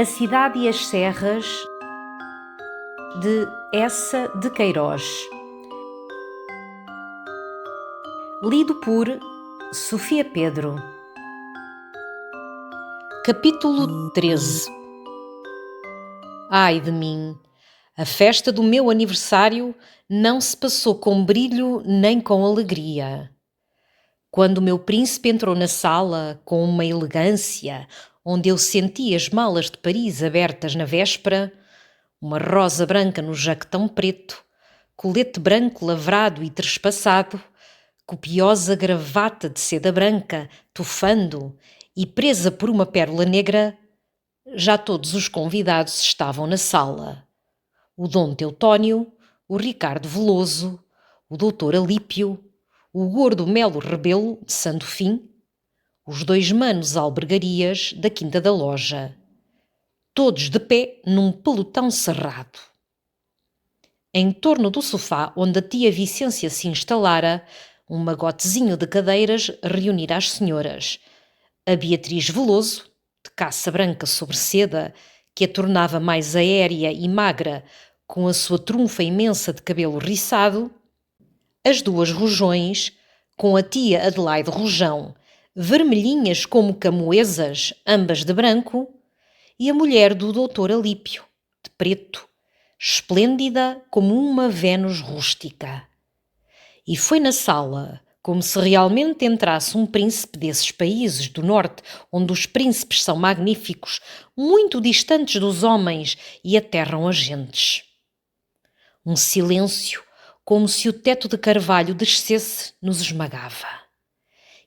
A Cidade e as Serras, de Eça de Queiroz. Lido por Sofia Pedro. Capítulo 13. Ai de mim! A festa do meu aniversário não se passou com brilho nem com alegria. Quando o meu príncipe entrou na sala com uma elegância onde eu senti as malas de Paris abertas na véspera, uma rosa branca no jaquetão preto, colete branco lavrado e trespassado, copiosa gravata de seda branca, tufando e presa por uma pérola negra, já todos os convidados estavam na sala. O Dom Teotónio, o Ricardo Veloso, o Doutor Alípio, o Gordo Melo Rebelo de Sandofim, os dois manos albergarias da Quinta da Loja, todos de pé num pelotão cerrado. Em torno do sofá onde a tia Vicência se instalara, um magotezinho de cadeiras reunira as senhoras. A Beatriz Veloso, de caça branca sobre seda, que a tornava mais aérea e magra com a sua trunfa imensa de cabelo riçado, as duas Rojões, com a tia Adelaide Rojão, vermelhinhas como camoesas, ambas de branco, e a mulher do doutor Alípio, de preto, esplêndida como uma Vênus rústica. E foi na sala, como se realmente entrasse um príncipe desses países do norte, onde os príncipes são magníficos, muito distantes dos homens e aterram as gentes. Um silêncio, como se o teto de carvalho descesse, nos esmagava.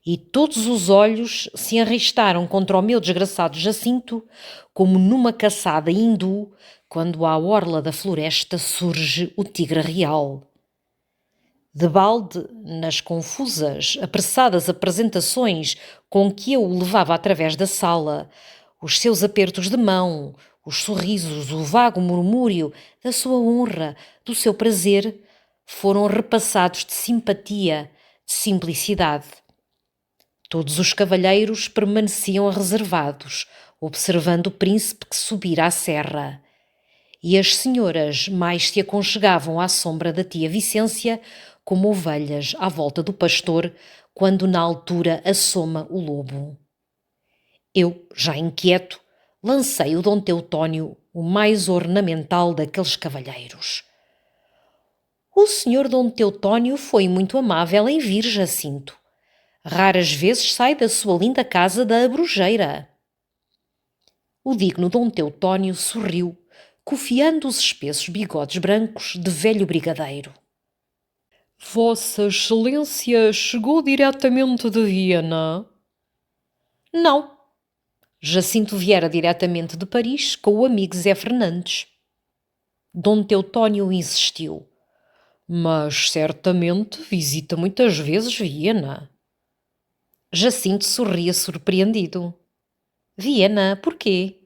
E todos os olhos se enristaram contra o meu desgraçado Jacinto, como numa caçada hindu, quando à orla da floresta surge o tigre real. Debalde, nas confusas, apressadas apresentações com que eu o levava através da sala, os seus apertos de mão, os sorrisos, o vago murmúrio da sua honra, do seu prazer, foram repassados de simpatia, de simplicidade. Todos os cavalheiros permaneciam reservados, observando o príncipe que subira a serra. E as senhoras mais se aconchegavam à sombra da tia Vicência, como ovelhas à volta do pastor, quando na altura assoma o lobo. Eu, já inquieto, lancei o Dom Teotónio, o mais ornamental daqueles cavalheiros. O senhor Dom Teotónio foi muito amável em vir, Jacinto. Raras vezes sai da sua linda casa da Abrujeira. O digno Dom Teotónio sorriu, cofiando os espessos bigodes brancos de velho brigadeiro. Vossa Excelência chegou diretamente de Viena? Não. Jacinto viera diretamente de Paris com o amigo Zé Fernandes. Dom Teotónio insistiu. Mas certamente visita muitas vezes Viena. Jacinto sorria surpreendido. Viena, porquê?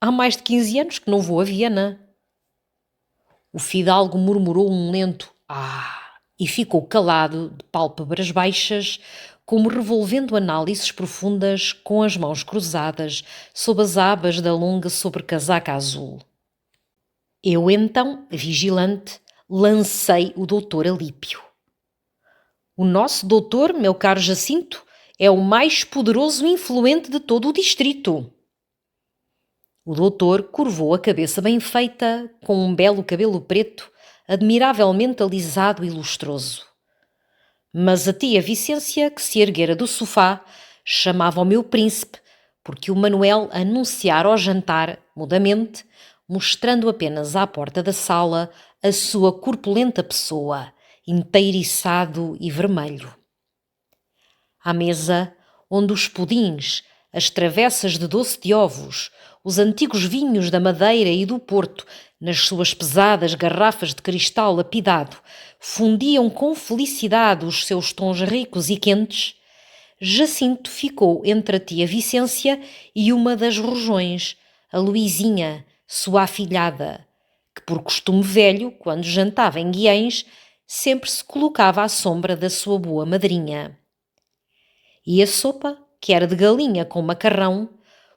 Há mais de 15 anos que não vou a Viena. O fidalgo murmurou um lento e ficou calado, de pálpebras baixas, como revolvendo análises profundas com as mãos cruzadas sob as abas da longa sobrecasaca azul. Eu então, vigilante, lancei o doutor Alípio. O nosso doutor, meu caro Jacinto, é o mais poderoso e influente de todo o distrito. O doutor curvou a cabeça bem feita, com um belo cabelo preto, admiravelmente alisado e lustroso. Mas a tia Vicência, que se erguera do sofá, chamava o meu príncipe, porque o Manuel anunciara ao jantar, mudamente, mostrando apenas à porta da sala a sua corpulenta pessoa, inteiriçado e vermelho. À mesa, onde os pudins, as travessas de doce de ovos, os antigos vinhos da Madeira e do Porto, nas suas pesadas garrafas de cristal lapidado, fundiam com felicidade os seus tons ricos e quentes, Jacinto ficou entre a tia Vicência e uma das Rojões, a Luizinha, sua afilhada, que por costume velho, quando jantava em Guiães, sempre se colocava à sombra da sua boa madrinha. E a sopa, que era de galinha com macarrão,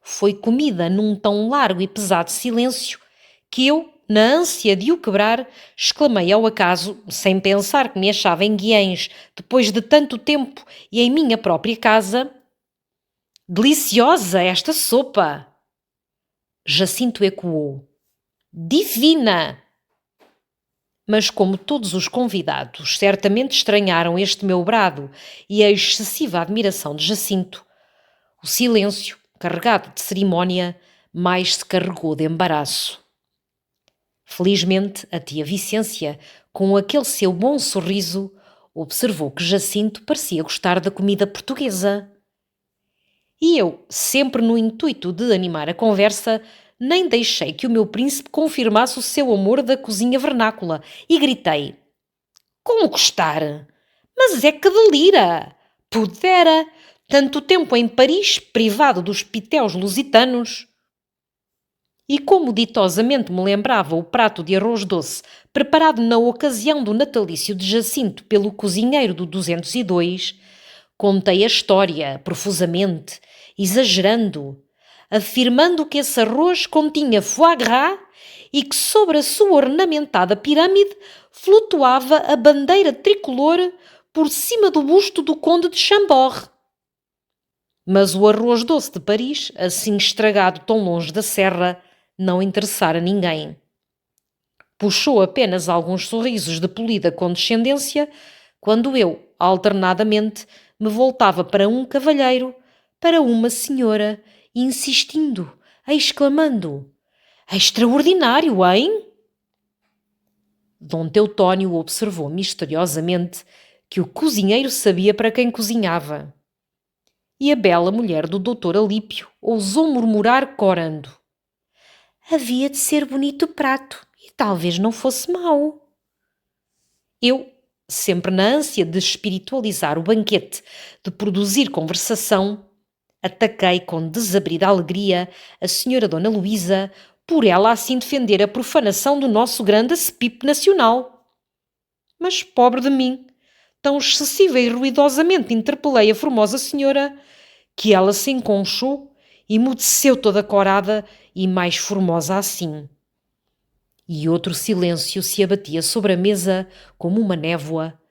foi comida num tão largo e pesado silêncio que eu, na ânsia de o quebrar, exclamei ao acaso, sem pensar que me achava em Guiães depois de tanto tempo e em minha própria casa: deliciosa esta sopa! Jacinto ecoou: divina! Mas como todos os convidados certamente estranharam este meu brado e a excessiva admiração de Jacinto, o silêncio, carregado de cerimónia, mais se carregou de embaraço. Felizmente, a tia Vicência, com aquele seu bom sorriso, observou que Jacinto parecia gostar da comida portuguesa. E eu, sempre no intuito de animar a conversa, nem deixei que o meu príncipe confirmasse o seu amor da cozinha vernácula e gritei: como gostar? Mas é que delira! Pudera! Tanto tempo em Paris, privado dos pitéus lusitanos. E como ditosamente me lembrava o prato de arroz doce preparado na ocasião do natalício de Jacinto pelo cozinheiro do 202, contei a história profusamente, exagerando, afirmando que esse arroz continha foie gras e que sobre a sua ornamentada pirâmide flutuava a bandeira tricolor por cima do busto do conde de Chambord. Mas o arroz doce de Paris, assim estragado tão longe da serra, não interessara ninguém. Puxou apenas alguns sorrisos de polida condescendência quando eu, alternadamente, me voltava para um cavalheiro, para uma senhora, insistindo, exclamando: extraordinário, hein? Dom Teotónio observou misteriosamente que o cozinheiro sabia para quem cozinhava. E a bela mulher do doutor Alípio ousou murmurar corando: havia de ser bonito o prato e talvez não fosse mau. Eu, sempre na ânsia de espiritualizar o banquete, de produzir conversação, ataquei com desabrida alegria a senhora Dona Luísa por ela assim defender a profanação do nosso grande acepip nacional. Mas, pobre de mim, tão excessiva e ruidosamente interpelei a formosa senhora que ela se enconchou e emudeceu toda corada e mais formosa assim. E outro silêncio se abatia sobre a mesa como uma névoa,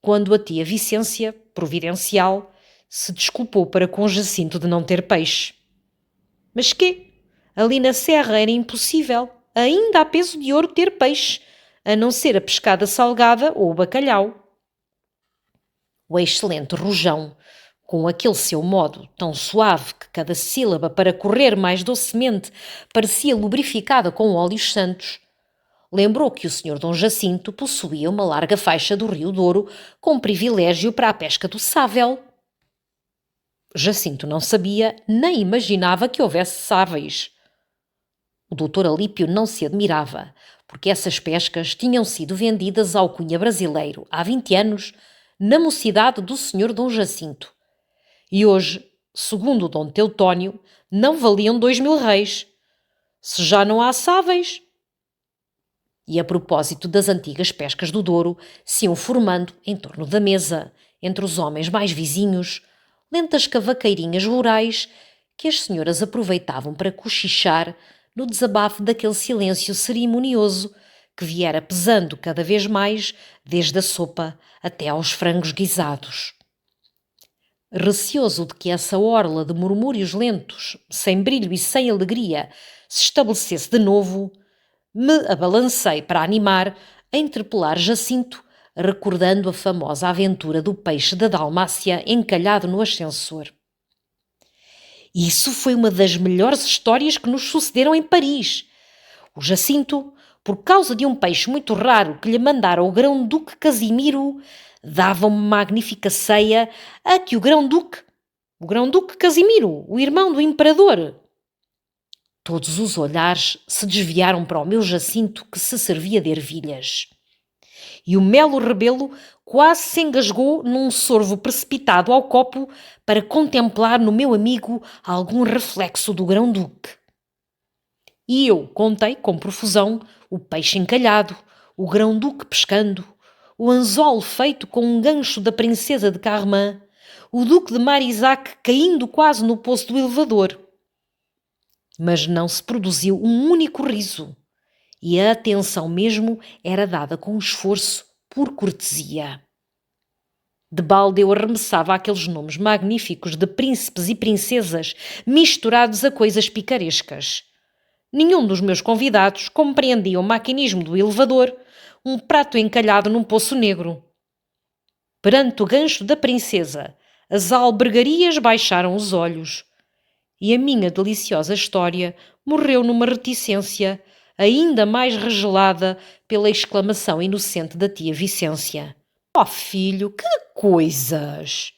quando a tia Vicência, providencial, se desculpou para com Jacinto de não ter peixe. Mas quê? Ali na serra era impossível, ainda a peso de ouro, ter peixe, a não ser a pescada salgada ou o bacalhau. O excelente rojão, com aquele seu modo tão suave que cada sílaba, para correr mais docemente, parecia lubrificada com óleos santos, lembrou que o senhor Dom Jacinto possuía uma larga faixa do Rio Douro com privilégio para a pesca do sável. Jacinto não sabia nem imaginava que houvesse sáveis. O doutor Alípio não se admirava, porque essas pescas tinham sido vendidas ao cunha brasileiro há 20 anos na mocidade do senhor Dom Jacinto. E hoje, segundo o Dom Teotónio, não valiam 2000 réis. Se já não há sáveis. E a propósito das antigas pescas do Douro, se iam formando em torno da mesa, entre os homens mais vizinhos, lentas cavaqueirinhas rurais que as senhoras aproveitavam para cochichar no desabafo daquele silêncio cerimonioso que viera pesando cada vez mais desde a sopa até aos frangos guisados. Receoso de que essa orla de murmúrios lentos, sem brilho e sem alegria, se estabelecesse de novo, me abalancei para animar a interpelar Jacinto, recordando a famosa aventura do peixe da Dalmácia encalhado no ascensor. Isso foi uma das melhores histórias que nos sucederam em Paris. O Jacinto, por causa de um peixe muito raro que lhe mandara o grão-duque Casimiro, dava uma magnífica ceia a que o grão-duque Casimiro, o irmão do imperador. Todos os olhares se desviaram para o meu Jacinto, que se servia de ervilhas. E o Melo Rebelo quase se engasgou num sorvo precipitado ao copo para contemplar no meu amigo algum reflexo do grão-duque. E eu contei com profusão o peixe encalhado, o grão-duque pescando, o anzol feito com um gancho da princesa de Carmã, o duque de Marisac caindo quase no poço do elevador. Mas não se produziu um único riso, e a atenção mesmo era dada com esforço, por cortesia. Debalde eu arremessava aqueles nomes magníficos de príncipes e princesas misturados a coisas picarescas. Nenhum dos meus convidados compreendia o maquinismo do elevador, um prato encalhado num poço negro. Perante o gancho da princesa, as albergarias baixaram os olhos. E a minha deliciosa história morreu numa reticência ainda mais regelada pela exclamação inocente da tia Vicência. Oh filho, que coisas!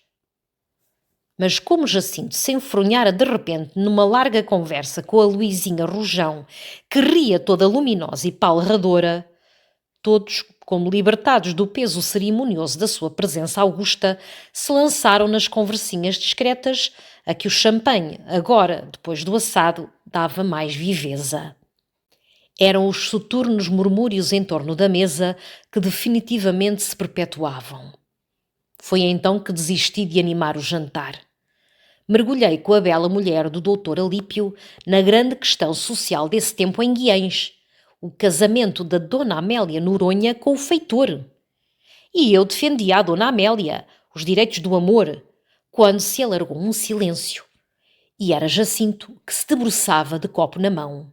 Mas como Jacinto se enfronhara de repente numa larga conversa com a Luizinha Rojão, que ria toda luminosa e palradora, todos, como libertados do peso cerimonioso da sua presença augusta, se lançaram nas conversinhas discretas a que o champanhe, agora, depois do assado, dava mais viveza. Eram os soturnos murmúrios em torno da mesa que definitivamente se perpetuavam. Foi então que desisti de animar o jantar. Mergulhei com a bela mulher do doutor Alípio na grande questão social desse tempo em Guiães, o casamento da Dona Amélia Noronha com o feitor. E eu defendia a Dona Amélia, os direitos do amor, quando se alargou um silêncio. E era Jacinto que se debruçava de copo na mão.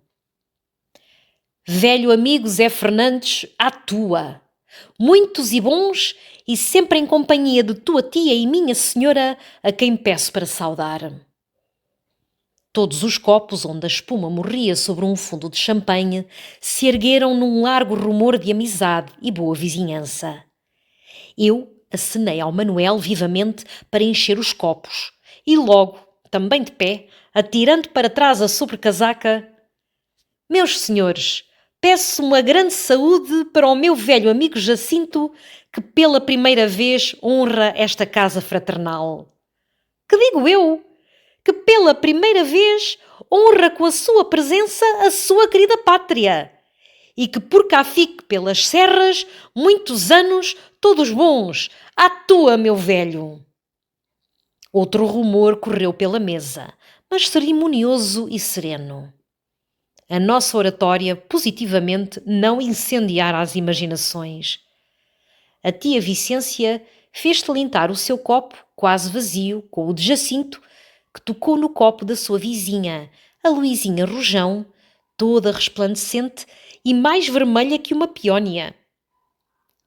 Velho amigo Zé Fernandes, à tua! Muitos e bons, e sempre em companhia de tua tia e minha senhora, a quem peço para saudar. Todos os copos onde a espuma morria sobre um fundo de champanhe se ergueram num largo rumor de amizade e boa vizinhança. Eu acenei ao Manuel vivamente para encher os copos e logo, também de pé, atirando para trás a sobrecasaca: meus senhores, peço uma grande saúde para o meu velho amigo Jacinto, que pela primeira vez honra esta casa fraternal. Que digo eu? Que pela primeira vez honra com a sua presença a sua querida pátria, e que por cá fique pelas serras muitos anos, todos bons, à tua, meu velho. Outro rumor correu pela mesa, mas cerimonioso e sereno. A nossa oratória positivamente não incendiara as imaginações. A tia Vicência fez tilintar o seu copo, quase vazio, com o de Jacinto, que tocou no copo da sua vizinha, a Luizinha Rojão, toda resplandecente e mais vermelha que uma peónia.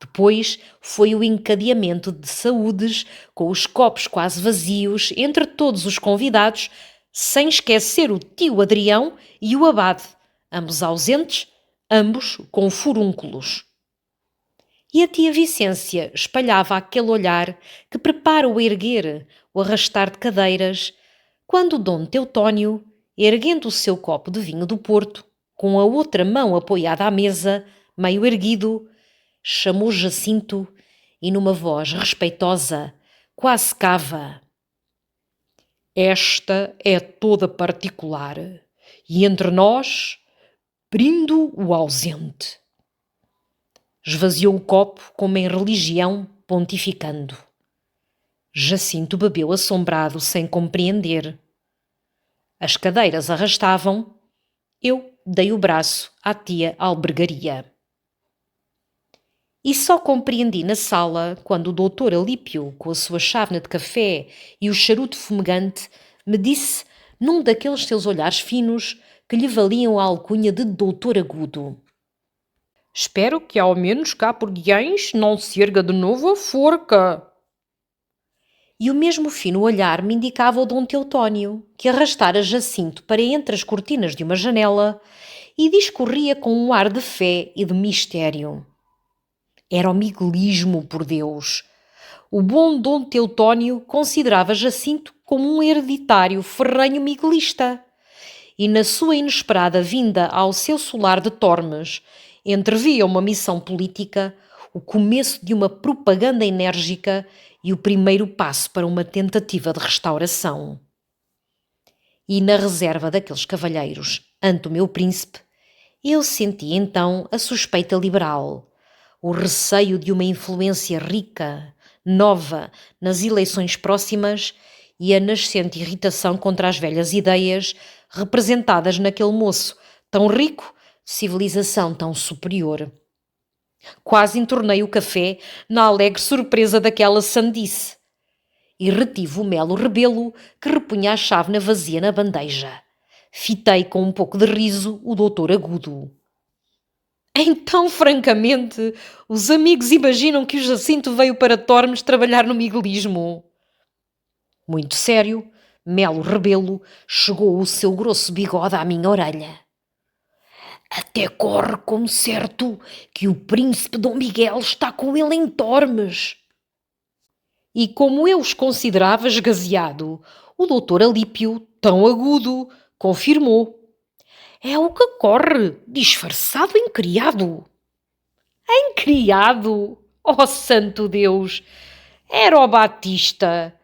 Depois foi o encadeamento de saúdes, com os copos quase vazios, entre todos os convidados, sem esquecer o tio Adrião e o abade, ambos ausentes, ambos com furúnculos. E a tia Vicência espalhava aquele olhar que prepara o erguer, o arrastar de cadeiras, quando o Dom Teutónio, erguendo o seu copo de vinho do Porto, com a outra mão apoiada à mesa, meio erguido, chamou Jacinto e numa voz respeitosa, quase cava: esta é toda particular, e entre nós, brindo o ausente. Esvaziou o copo como em religião, pontificando. Jacinto bebeu assombrado, sem compreender. As cadeiras arrastavam. Eu dei o braço à tia albergaria. E só compreendi na sala quando o doutor Alípio, com a sua chávena de café e o charuto fumegante, me disse, num daqueles seus olhares finos que lhe valiam a alcunha de doutor agudo: espero que ao menos cá por Guiães não se erga de novo a forca. E o mesmo fino olhar me indicava o Dom Teutónio, que arrastara Jacinto para entre as cortinas de uma janela e discorria com um ar de fé e de mistério. Era o miguelismo, por Deus. O bom Dom Teutónio considerava Jacinto como um hereditário ferrenho miguelista, e na sua inesperada vinda ao seu solar de Tormes, entrevia uma missão política, o começo de uma propaganda enérgica e o primeiro passo para uma tentativa de restauração. E na reserva daqueles cavalheiros, ante o meu príncipe, eu senti então a suspeita liberal, o receio de uma influência rica, nova, nas eleições próximas e a nascente irritação contra as velhas ideias representadas naquele moço tão rico, de civilização tão superior. Quase entornei o café na alegre surpresa daquela sandice e retive o melo rebelo que repunha a chávena vazia na bandeja. Fitei com um pouco de riso o doutor Agudo. Então, francamente, os amigos imaginam que o Jacinto veio para Tormes trabalhar no miguelismo. Muito sério, Melo Rebelo chegou o seu grosso bigode à minha orelha. Até corre como certo que o príncipe Dom Miguel está com ele em Tormes. E como eu os considerava esgazeado, o doutor Alípio, tão agudo, confirmou. É o que corre, disfarçado em criado. Em criado? Oh, santo Deus! Era o Batista.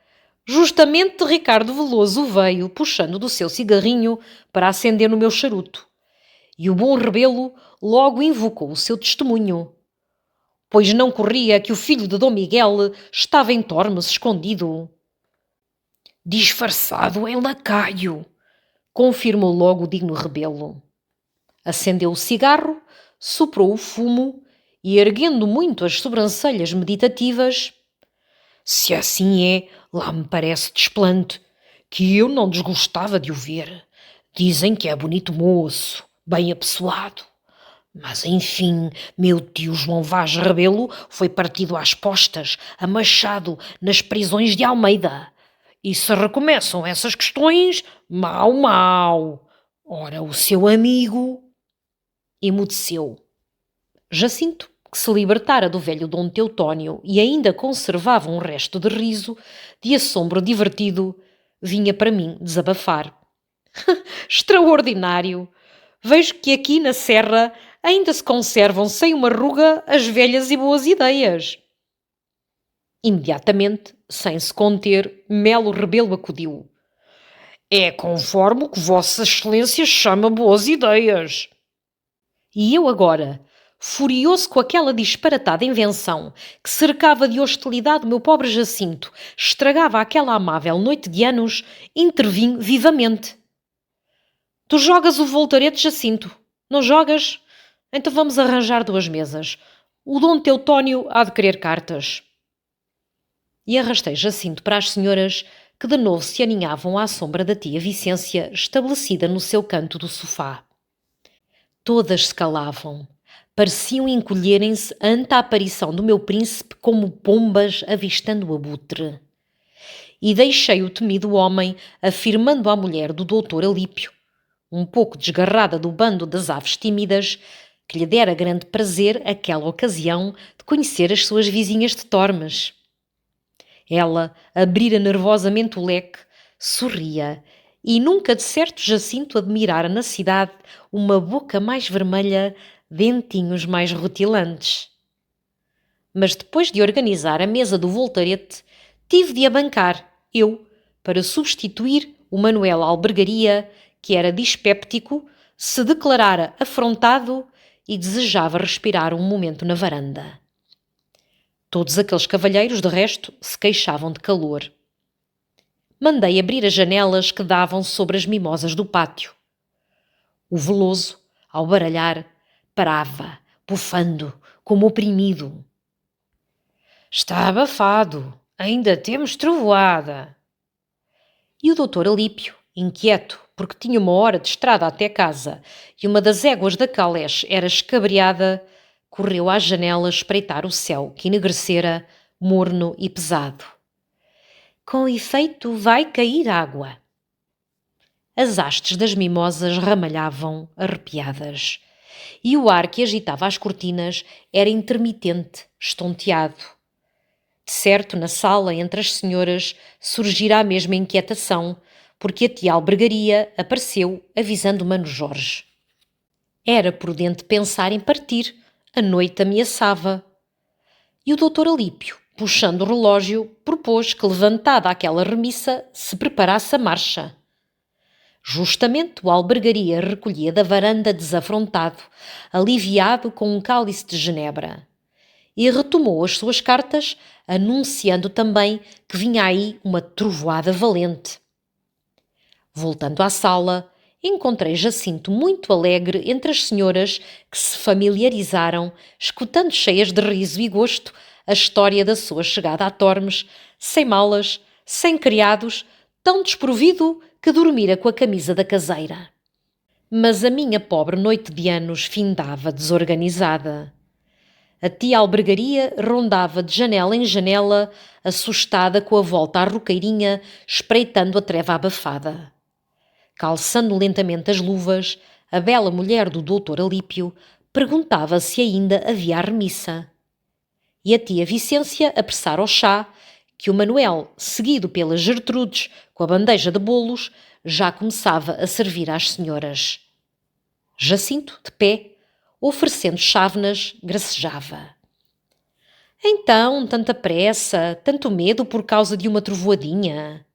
Justamente Ricardo Veloso veio, puxando do seu cigarrinho para acender no meu charuto. E o bom Rebelo logo invocou o seu testemunho. Pois não corria que o filho de Dom Miguel estava em Tormes escondido. Disfarçado em lacaio, confirmou logo o digno Rebelo. Acendeu o cigarro, soprou o fumo e, erguendo muito as sobrancelhas meditativas, se assim é, lá me parece desplante, que eu não desgostava de o ver. Dizem que é bonito moço, bem apessoado. Mas, enfim, meu tio João Vaz Rebelo foi partido às postas, a machado, nas prisões de Almeida. E se recomeçam essas questões, mau. Ora, o seu amigo... Emudeceu. Jacinto, que se libertara do velho Dom Teotónio e ainda conservava um resto de riso, de assombro divertido, vinha para mim desabafar. Extraordinário! Vejo que aqui na Serra ainda se conservam sem uma ruga as velhas e boas ideias. Imediatamente, sem se conter, Melo Rebelo acudiu. É conforme o que Vossa Excelência chama boas ideias. E eu agora, furioso com aquela disparatada invenção que cercava de hostilidade o meu pobre Jacinto, estragava aquela amável noite de anos, intervim vivamente. Tu jogas o voltarete, Jacinto? Não jogas? Então vamos arranjar 2 mesas. O Dom Teotónio há de querer cartas. E arrastei Jacinto para as senhoras que de novo se aninhavam à sombra da tia Vicência, estabelecida no seu canto do sofá. Todas se calavam. Pareciam encolherem-se ante a aparição do meu príncipe como pombas avistando o abutre. E deixei o temido homem afirmando à mulher do doutor Alípio, um pouco desgarrada do bando das aves tímidas, que lhe dera grande prazer aquela ocasião de conhecer as suas vizinhas de Tormes. Ela abrira nervosamente o leque, sorria, e nunca de certo Jacinto admirara na cidade uma boca mais vermelha, dentinhos mais rutilantes. Mas depois de organizar a mesa do voltarete, tive de abancar, eu, para substituir o Manuel Albergaria, que era dispéptico, se declarara afrontado e desejava respirar um momento na varanda. Todos aqueles cavalheiros, de resto, se queixavam de calor. Mandei abrir as janelas que davam sobre as mimosas do pátio. O Veloso, ao baralhar, parava, bufando, como oprimido. Está abafado, ainda temos trovoada. E o doutor Alípio, inquieto, porque tinha 1 hora de estrada até casa e uma das éguas da caleche era escabriada, correu às janelas espreitar o céu que enegrecera, morno e pesado. Com efeito, vai cair água. As hastes das mimosas ramalhavam, arrepiadas, e o ar que agitava as cortinas era intermitente, estonteado. De certo, na sala, entre as senhoras, surgira a mesma inquietação, porque a tia Albergaria apareceu, avisando Mano Jorge. Era prudente pensar em partir, a noite ameaçava. E o doutor Alípio, puxando o relógio, propôs que, levantada aquela remissa, se preparasse a marcha. Justamente o Albergaria recolhia da varanda desafrontado, aliviado com um cálice de genebra. e retomou as suas cartas, anunciando também que vinha aí uma trovoada valente. Voltando à sala, encontrei Jacinto muito alegre entre as senhoras que se familiarizaram, escutando cheias de riso e gosto a história da sua chegada a Tormes, sem malas, sem criados, tão desprovido que dormira com a camisa da caseira. Mas a minha pobre noite de anos findava desorganizada. A tia Albergaria rondava de janela em janela, assustada com a volta à roqueirinha, espreitando a treva abafada. Calçando lentamente as luvas, a bela mulher do doutor Alípio perguntava se ainda havia a remissa. E a tia Vicência apressara o chá, que o Manuel, seguido pelas Gertrudes com a bandeja de bolos, já começava a servir às senhoras. Jacinto, de pé, oferecendo chávenas, gracejava. Então, tanta pressa, tanto medo por causa de uma trovoadinha?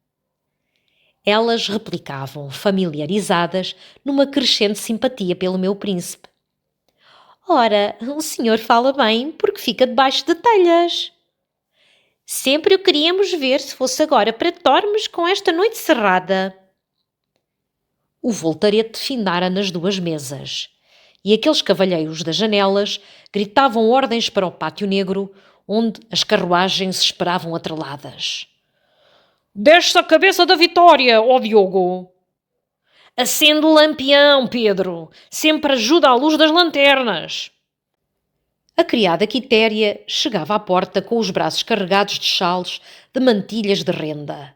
Elas replicavam, familiarizadas, numa crescente simpatia pelo meu príncipe. Ora, o senhor fala bem porque fica debaixo de telhas. Sempre o queríamos ver se fosse agora para Tormes com esta noite cerrada. O voltarete findara nas duas mesas, e aqueles cavalheiros das janelas gritavam ordens para o pátio negro, onde as carruagens esperavam atreladas. Desce a cabeça da vitória, ó Diogo! Acende o lampião, Pedro! Sempre ajuda à luz das lanternas! A criada Quitéria chegava à porta com os braços carregados de chales, de mantilhas de renda.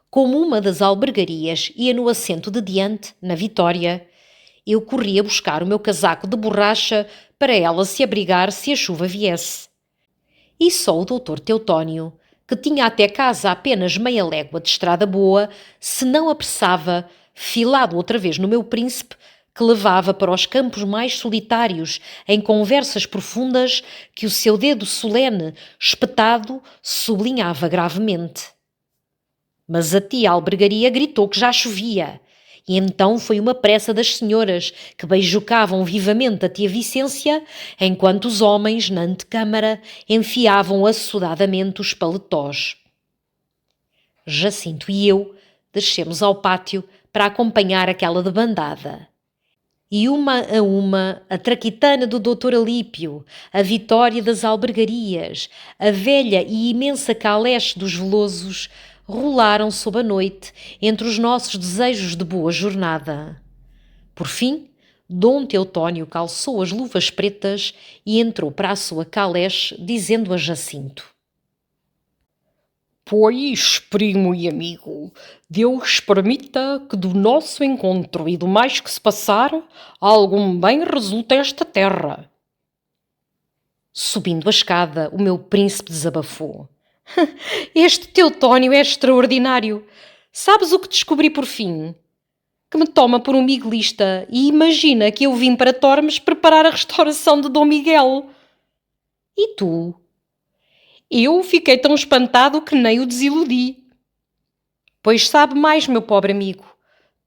Como uma das albergarias ia no assento de diante, na Vitória, eu corria buscar o meu casaco de borracha para ela se abrigar se a chuva viesse. E só o doutor Teotónio, que tinha até casa apenas meia légua de estrada boa, se não apressava, filado outra vez no meu príncipe, que levava para os campos mais solitários, em conversas profundas que o seu dedo solene, espetado, sublinhava gravemente. Mas a tia Albergaria gritou que já chovia, e então foi uma pressa das senhoras, que beijocavam vivamente a tia Vicência, enquanto os homens, na antecâmara, enfiavam assodadamente os paletós. Jacinto e eu descemos ao pátio para acompanhar aquela debandada. E uma, a traquitana do doutor Alípio, a Vitória das Albergarias, a velha e imensa caleche dos Velosos, rolaram sob a noite entre os nossos desejos de boa jornada. Por fim, Dom Teotónio calçou as luvas pretas e entrou para a sua caleche, dizendo a Jacinto: Pois, primo e amigo, Deus permita que do nosso encontro e do mais que se passar, algum bem resulte a esta terra. Subindo a escada, o meu príncipe desabafou. Este Teotónio é extraordinário. Sabes o que descobri por fim? Que me toma por um miguelista e imagina que eu vim para Tormes preparar a restauração de Dom Miguel. E tu? Eu fiquei tão espantado que nem o desiludi. Pois sabe mais, meu pobre amigo.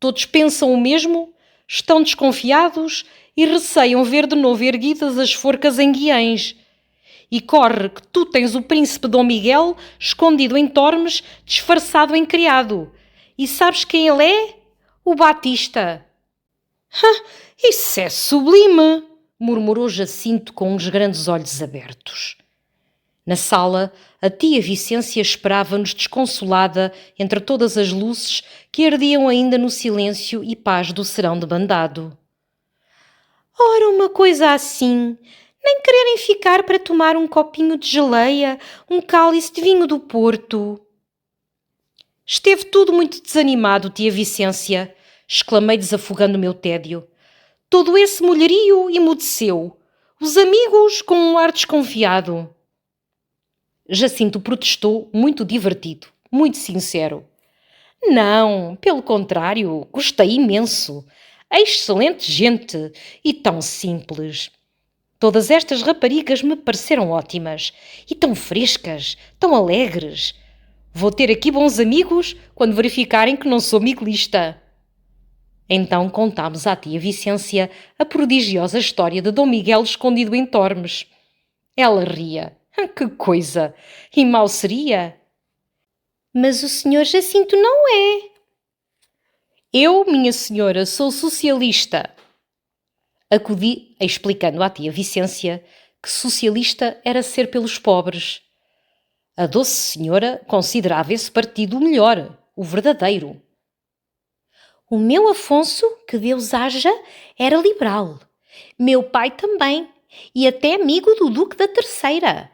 Todos pensam o mesmo, estão desconfiados e receiam ver de novo erguidas as forcas em Guiães. E corre que tu tens o príncipe Dom Miguel escondido em Tormes, disfarçado em criado. E sabes quem ele é? O Batista. Isso é sublime, murmurou Jacinto com os grandes olhos abertos. Na sala, a tia Vicência esperava-nos desconsolada entre todas as luzes que ardiam ainda no silêncio e paz do serão debandado. Ora, uma coisa assim, nem quererem ficar para tomar um copinho de geleia, um cálice de vinho do Porto. Esteve tudo muito desanimado, tia Vicência, exclamei desafogando o meu tédio. Todo esse mulherio emudeceu, os amigos com um ar desconfiado. Jacinto protestou, muito divertido, muito sincero. Não, pelo contrário, gostei imenso. Excelente gente e tão simples. Todas estas raparigas me pareceram ótimas e tão frescas, tão alegres. Vou ter aqui bons amigos quando verificarem que não sou miguelista. Então contámos à tia Vicência a prodigiosa história de Dom Miguel escondido em Tormes. Ela ria. Que coisa! E mal seria? Mas o senhor Jacinto não é. Eu, minha senhora, sou socialista. Acudi, explicando à tia Vicência que socialista era ser pelos pobres. A doce senhora considerava esse partido o melhor, o verdadeiro. O meu Afonso, que Deus haja, era liberal. Meu pai também, e até amigo do Duque da Terceira.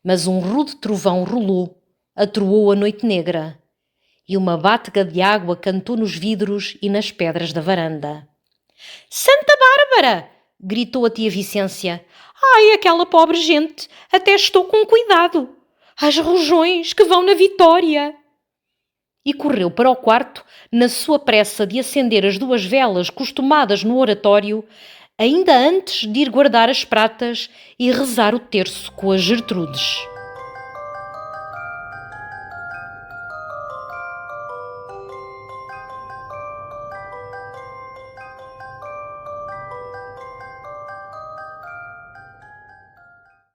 Mas um rude trovão rolou, atroou a noite negra, e uma batega de água cantou nos vidros e nas pedras da varanda. Santa Bárbara! Gritou a tia Vicência. Ai, aquela pobre gente! Até estou com cuidado! As rojões que vão na Vitória! E correu para o quarto, na sua pressa de acender as 2 velas costumadas no oratório, ainda antes de ir guardar as pratas e rezar o terço com as Gertrudes.